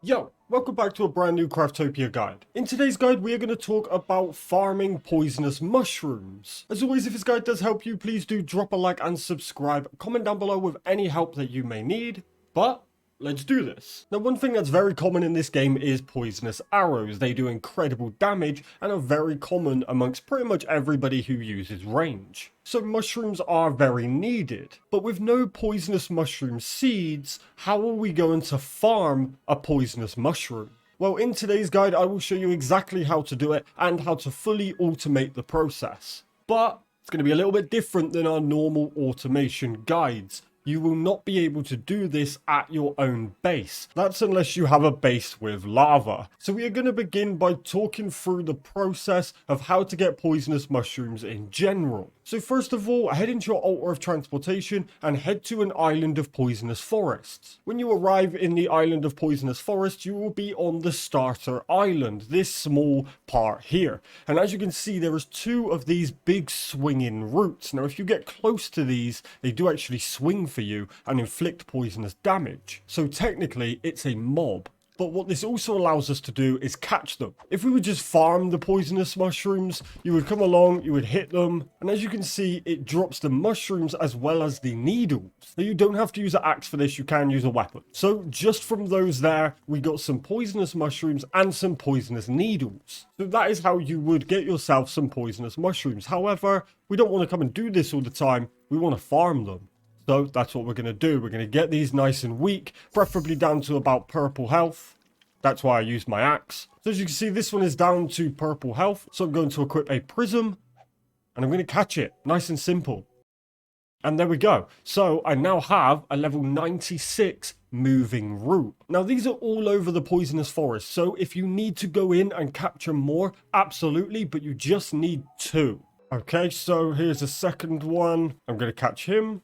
Yo, welcome back to a brand new Craftopia guide. In today's guide, we are going to talk about farming poisonous mushrooms. As always, if this guide does help you, please do drop a like and subscribe. Comment down below with any help that you may need. But let's do this. Now, one thing that's very common in this game is poisonous arrows. They do incredible damage and are very common amongst pretty much everybody who uses range. So mushrooms are very needed. But with no poisonous mushroom seeds, how are we going to farm a poisonous mushroom? Well, in today's guide, I will show you exactly how to do it and how to fully automate the process. But it's going to be a little bit different than our normal automation guides. You will not be able to do this at your own base. That's unless you have a base with lava. So we are going to begin by talking through the process of how to get poisonous mushrooms in general. So first of all, head into your altar of transportation and head to an island of poisonous forests. When you arrive in the island of poisonous forests, you will be on the starter island, this small part here. And as you can see, there is two of these big swinging roots. Now, if you get close to these, they do actually swing for you and inflict poisonous damage. So technically, it's a mob. But what this also allows us to do is catch them. If we would just farm the poisonous mushrooms, you would come along, you would hit them, and as you can see, it drops the mushrooms as well as the needles. Now, you don't have to use an axe for this, you can use a weapon. So just from those there, we got some poisonous mushrooms and some poisonous needles. So that is how you would get yourself some poisonous mushrooms. However, we don't want to come and do this all the time, we want to farm them. So that's what we're going to do. We're going to get these nice and weak, preferably down to about purple health. That's why I used my axe. So as you can see, this one is down to purple health. So I'm going to equip a prism and I'm going to catch it. Nice and simple. And there we go. So I now have a level 96 moving root. Now these are all over the poisonous forest. So if you need to go in and capture more, absolutely. But you just need 2. Okay, so here's a second one. I'm going to catch him.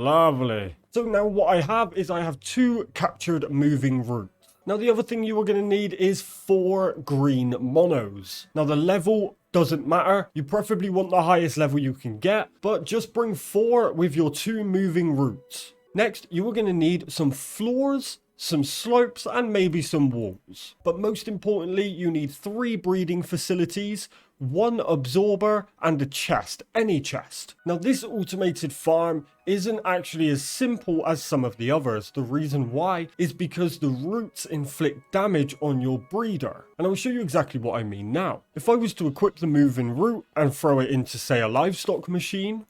Lovely. So now what I have is I have 2 captured moving roots. Now the other thing you are going to need is 4 green monos. Now the level doesn't matter. You preferably want the highest level you can get, but just bring 4 with your 2 moving roots. Next, you are going to need some floors, some slopes, and maybe some walls. But most importantly, you need 3 breeding facilities, 1 absorber, and a chest, any chest. Now this automated farm isn't actually as simple as some of the others. The reason why is because the roots inflict damage on your breeder. And I'll show you exactly what I mean now. If I was to equip the moving root and throw it into, say, a livestock machine,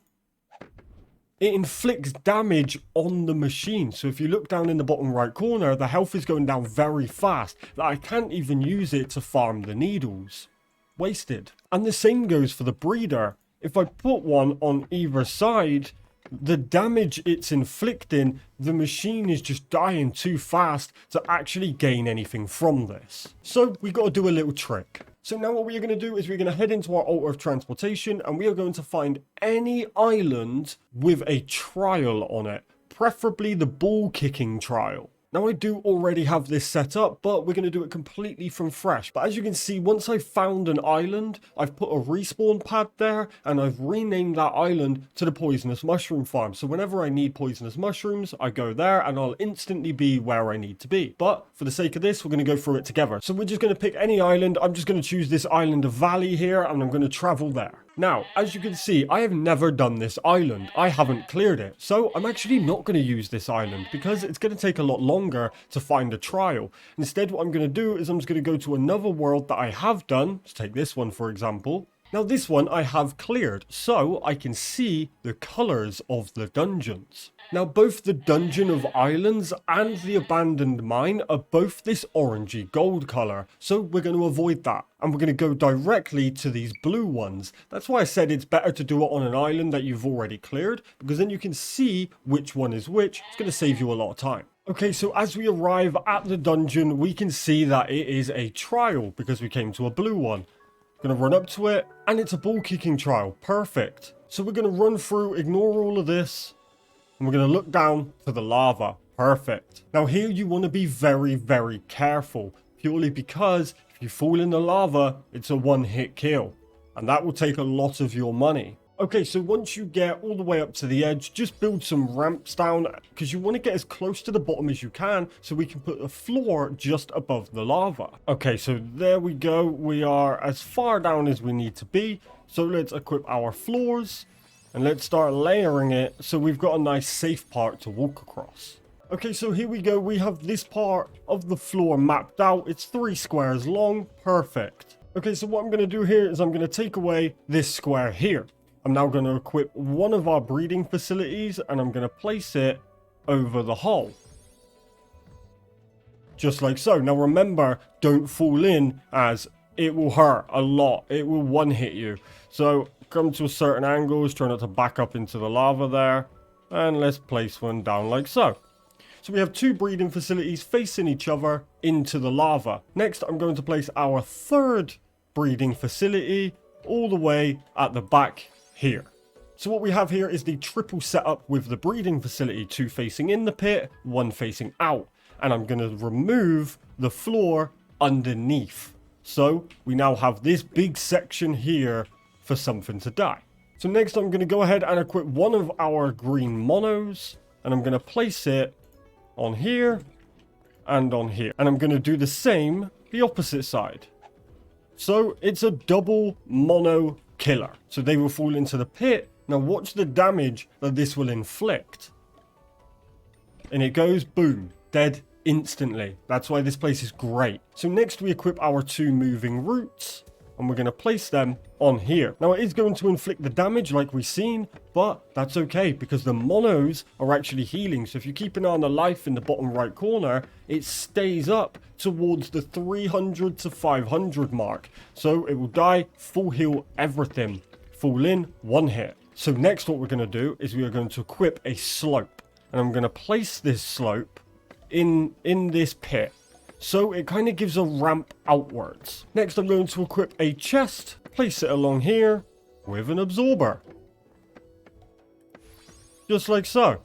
it inflicts damage on the machine. So if you look down in the bottom right corner, the health is going down very fast that I can't even use it to farm the needles. Wasted. And the same goes for the breeder. If I put one on either side, the damage it's inflicting, the machine is just dying too fast to actually gain anything from this. So we got to do a little trick. So now what we're going to do is we're going to head into our altar of transportation and we are going to find any island with a trial on it, preferably the ball kicking trial. Now I do already have this set up, but we're going to do it completely from fresh. But as you can see, once I've found an island, I've put a respawn pad there and I've renamed that island to the poisonous mushroom farm. So whenever I need poisonous mushrooms, I go there and I'll instantly be where I need to be. But for the sake of this, we're going to go through it together. So we're just going to pick any island. I'm just going to choose this island of Valley here and I'm going to travel there. Now, as you can see, I have never done this island. I haven't cleared it. So I'm actually not going to use this island because it's going to take a lot longer to find a trial. Instead, what I'm going to do is I'm just going to go to another world that I have done. Let's take this one, for example. Now, this one I have cleared, so I can see the colors of the dungeons. Now, both the Dungeon of Islands and the Abandoned Mine are both this orangey gold color, so we're going to avoid that. And we're going to go directly to these blue ones. That's why I said it's better to do it on an island that you've already cleared, because then you can see which one is which. It's going to save you a lot of time. Okay, so as we arrive at the dungeon, we can see that it is a trial, because we came to a blue one. Going to run up to it, and it's a ball kicking trial. Perfect. So we're going to run through, ignore all of this. And we're going to look down to the lava. Perfect. Now here you want to be very, very careful. Purely because if you fall in the lava, it's a one-hit kill. And that will take a lot of your money. Okay, so once you get all the way up to the edge, just build some ramps down because you want to get as close to the bottom as you can so we can put a floor just above the lava. Okay, so there we go. We are as far down as we need to be. So let's equip our floors and let's start layering it so we've got a nice safe part to walk across. Okay, so here we go. We have this part of the floor mapped out. It's 3 squares long. Perfect. Okay, so what I'm going to do here is I'm going to take away this square here. I'm now going to equip one of our breeding facilities and I'm going to place it over the hole. Just like so. Now remember, don't fall in as it will hurt a lot. It will one-hit you. So come to a certain angles, try not to back up into the lava there. And let's place one down like so. So we have 2 breeding facilities facing each other into the lava. Next, I'm going to place our 3rd breeding facility all the way at the back here. So what we have here is the triple setup with the breeding facility, 2 facing in the pit, 1 facing out. And I'm going to remove the floor underneath. So we now have this big section here for something to die. So next I'm going to go ahead and equip one of our green monos. And I'm going to place it on here and on here. And I'm going to do the same the opposite side. So it's a double mono killer. So they will fall into the pit. Now watch the damage that this will inflict. And it goes boom, dead instantly. That's why this place is great. So next we equip our 2 moving roots. And we're going to place them on here. Now it is going to inflict the damage like we've seen, but that's okay because the monos are actually healing. So if you keep an eye on the life in the bottom right corner, it stays up towards the 300 to 500 mark. So it will die, full heal everything. Fall in, 1 hit. So next what we're going to do is we are going to equip a slope. And I'm going to place this slope in this pit. So it kind of gives a ramp outwards. Next I'm going to equip a chest, place it along here with an absorber. Just like so.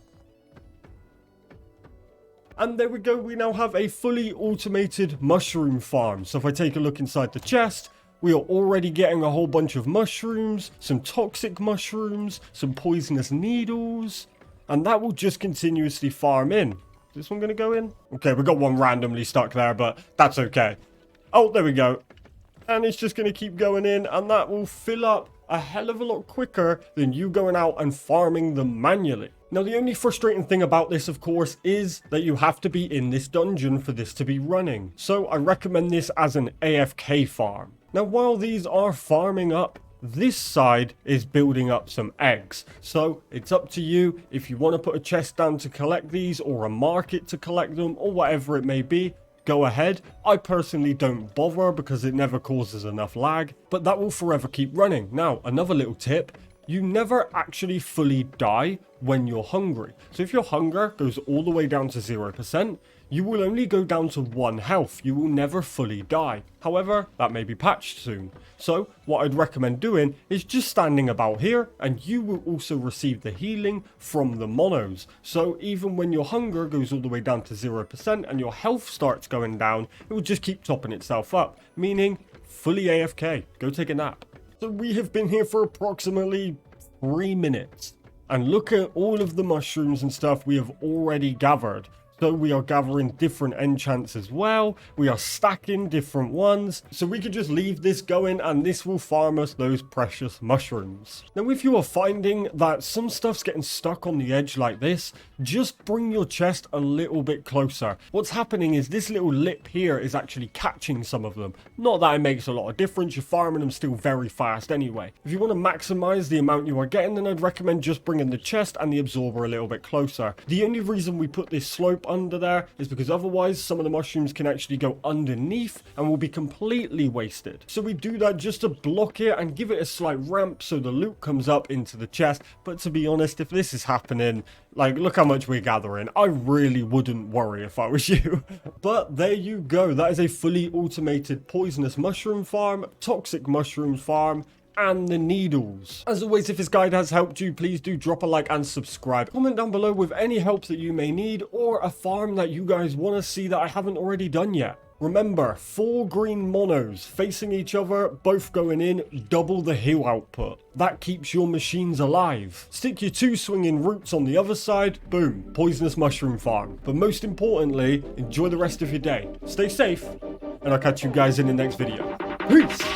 And there we go, we now have a fully automated mushroom farm. So if I take a look inside the chest, we are already getting a whole bunch of mushrooms, some toxic mushrooms, some poisonous needles, and that will just continuously farm in. Is this one going to go in? Okay, we got one randomly stuck there, but that's okay. Oh, there we go. And it's just going to keep going in, and that will fill up a hell of a lot quicker than you going out and farming them manually. Now, the only frustrating thing about this, of course, is that you have to be in this dungeon for this to be running. So I recommend this as an AFK farm. Now, while these are farming up, this side is building up some eggs. So it's up to you if you want to put a chest down to collect these or a market to collect them or whatever it may be. Go ahead. I personally don't bother because it never causes enough lag, but that will forever keep running. Now, another little tip. You never actually fully die when you're hungry. So if your hunger goes all the way down to 0%, you will only go down to 1 health. You will never fully die. However, that may be patched soon. So what I'd recommend doing is just standing about here, and you will also receive the healing from the monos. So even when your hunger goes all the way down to 0% and your health starts going down, it will just keep topping itself up, meaning fully AFK. Go take a nap. So we have been here for approximately 3 minutes. And look at all of the mushrooms and stuff we have already gathered. So we are gathering different enchants as well. We are stacking different ones. So we could just leave this going and this will farm us those precious mushrooms. Now if you are finding that some stuff's getting stuck on the edge like this, just bring your chest a little bit closer. What's happening is this little lip here is actually catching some of them. Not that it makes a lot of difference. You're farming them still very fast anyway. If you want to maximize the amount you are getting, then I'd recommend just bringing the chest and the absorber a little bit closer. The only reason we put this slope under there is because otherwise some of the mushrooms can actually go underneath and will be completely wasted. So we do that just to block it and give it a slight ramp so the loot comes up into the chest. But to be honest, if this is happening, like, look how much we're gathering. I really wouldn't worry if I was you. But there you go. That is a fully automated poisonous mushroom farm, toxic mushroom farm, and the needles. As always, if this guide has helped you, please do drop a like and subscribe. Comment down below with any help that you may need or a farm that you guys want to see that I haven't already done yet. Remember, 4 green monos facing each other, both going in, double the heal output. That keeps your machines alive. Stick your 2 swinging roots on the other side, boom, poisonous mushroom farm. But most importantly, enjoy the rest of your day. Stay safe, and I'll catch you guys in the next video. Peace!